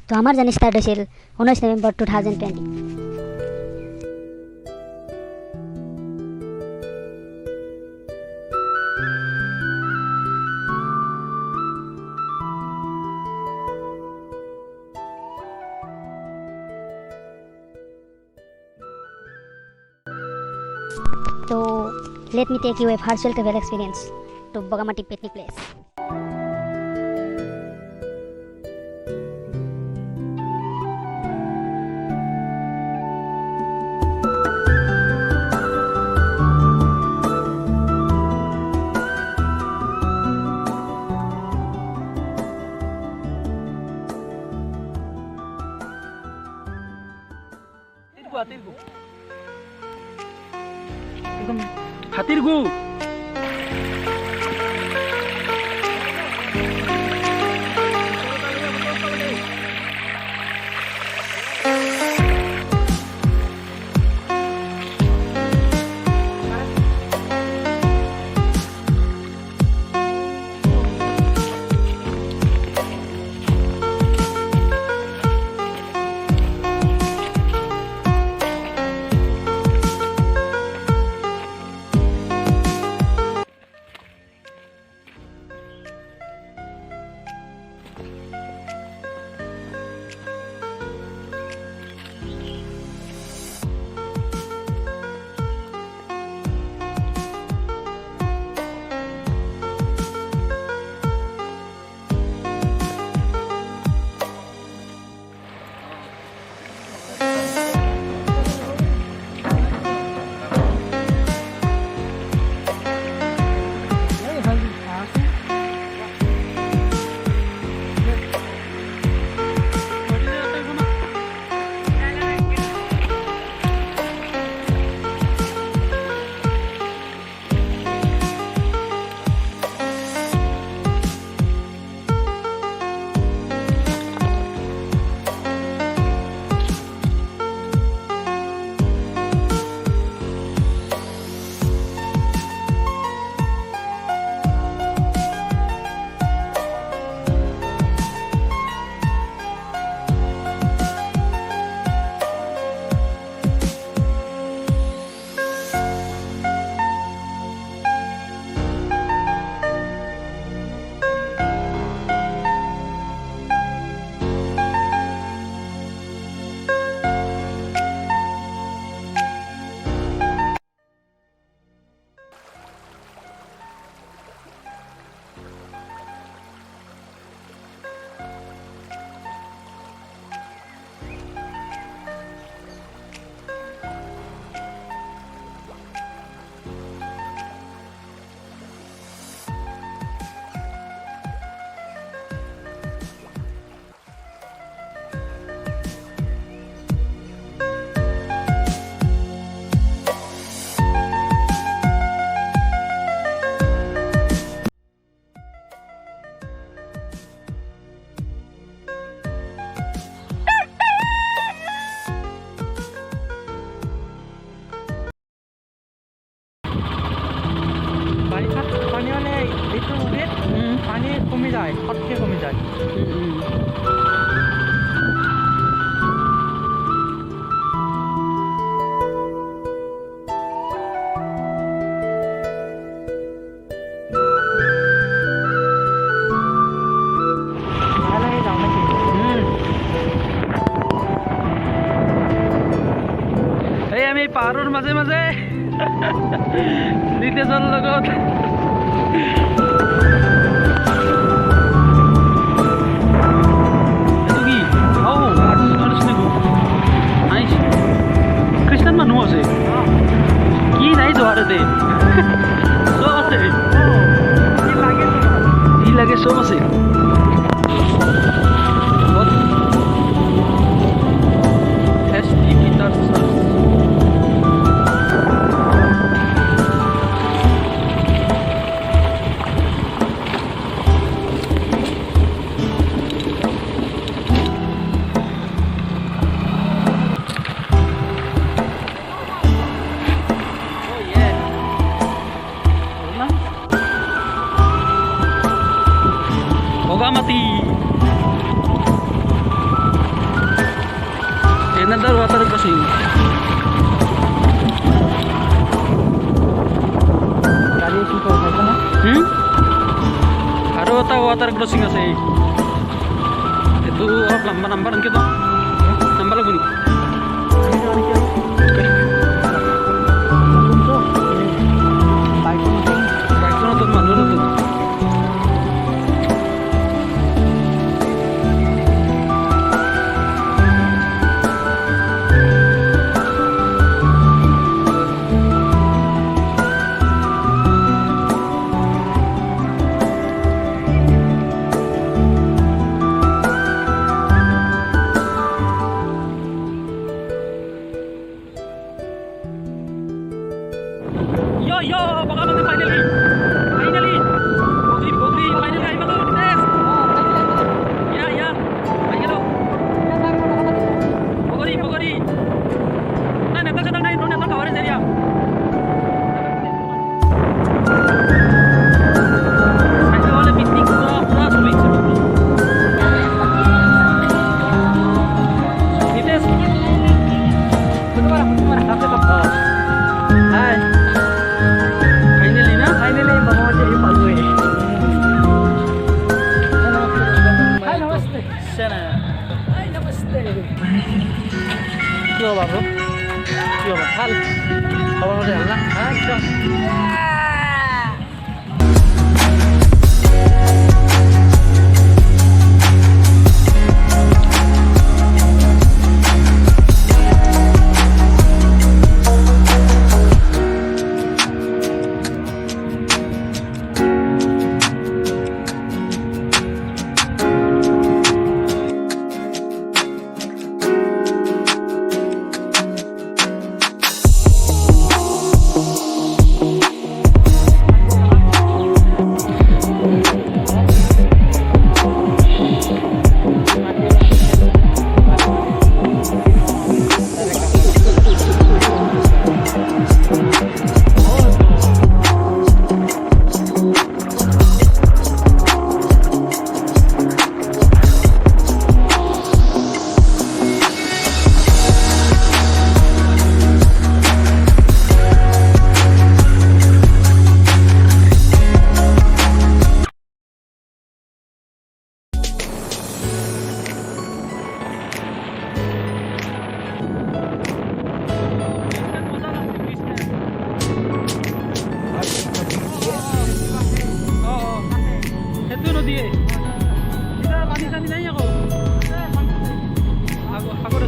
তো আমাৰ journey start হৈছিল 19 November 2020। So let me take you a virtual travel experience to Bogamati picnic place. হাতির গু পানী মানে এইটো নদীত পানী কমি যায়, ফটকে কমি যায়। এই আমি পাহাৰৰ মাজে মাজে নিতেশৰ লগত খ্ৰীষ্টান মানুহ আছে কি নাই যোৱাৰতে চব আছে, যি লাগে চব আছে। Bogamati. another water crossing. গাড়ী কি কৰি খাইছে না আৰু এটা water crossing আছে এইটো অলপ লম্বা নাম্বাৰ আনকি তো নাম্বাৰ লাগব নেকি বাইকখনত মানুহ নতুন Yo, baka natin finally. Bogri, finally ay mato, Dites. Yeah. Ay galo. Bogri. Na netal sa nang drone netal coverage area. Ay wala picnic pura sulit. Dites. Kumara. Tapos to. Hi. Finally, bangun aja yung palu eh. Hai, namaste. Sana. Hai, namaste. Kyo ba bro? Kyo ba? Hal. Kawan mo rin lang. Ha, kyo. দিয়ে এটা পানি টানি নাই আকৌ আগৰ